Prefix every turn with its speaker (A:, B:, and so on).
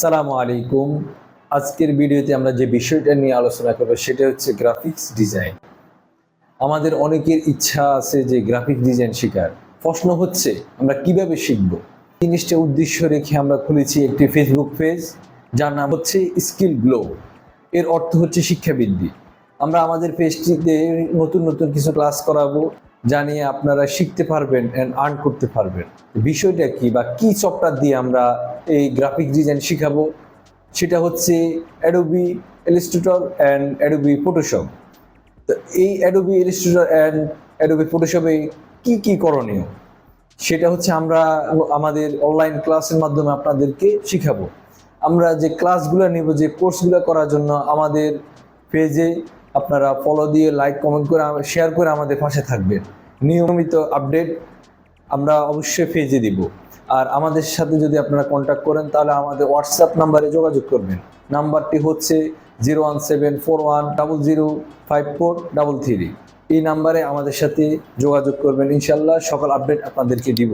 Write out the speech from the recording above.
A: সালামু আলাইকুম। আজকের ভিডিওতে আমরা যে বিষয়টা নিয়ে আলোচনা করব সেটা হচ্ছে গ্রাফিক্স ডিজাইন। আমাদের অনেকের ইচ্ছা আছে যে গ্রাফিক ডিজাইন শেখার। প্রশ্ন হচ্ছে আমরা কিভাবে শিখব। জিনিসটা উদ্দেশ্য রেখে আমরা খুলেছি একটি ফেসবুক পেজ, যার নাম হচ্ছে স্কিল গ্লো। এর অর্থ হচ্ছে শিক্ষাবৃদ্ধি। আমরা আমাদের পেজটিতে নতুন নতুন কিছু ক্লাস করাবো, জানিয়ে আপনারা শিখতে পারবেন অ্যান্ড আর্ন করতে পারবেন। বিষয়টা কি বা কি সফটওয়্যার দিয়ে আমরা এই গ্রাফিক ডিজাইন শিখাবো, সেটা হচ্ছে Adobe Illustrator and Adobe Photoshop. তো এই অ্যাডোবি ইলাস্ট্রেটর অ্যান্ড অ্যাডোবি ফটোশপে কি কি করণীয়, সেটা হচ্ছে আমরা আমাদের অনলাইন ক্লাসের মাধ্যমে আপনাদেরকে শিখাবো। আমরা যে ক্লাসগুলো নিব, যে কোর্সগুলো করার জন্য আমাদের পেজে আপনারা ফলো দিয়ে লাইক কমেন্ট করে শেয়ার করে আমাদের পাশে থাকবেন। নিয়মিত আপডেট আমরা অবশ্যই পেজে দিব। আর আমাদের সাথে যদি আপনারা কন্ট্যাক্ট করেন তাহলে আমাদের হোয়াটসঅ্যাপ নাম্বারে যোগাযোগ করবেন। নাম্বারটি হচ্ছে 01741005433। এই নাম্বারে আমাদের সাথে যোগাযোগ করবেন, ইনশাল্লাহ সকল আপডেট আপনাদেরকে দিব।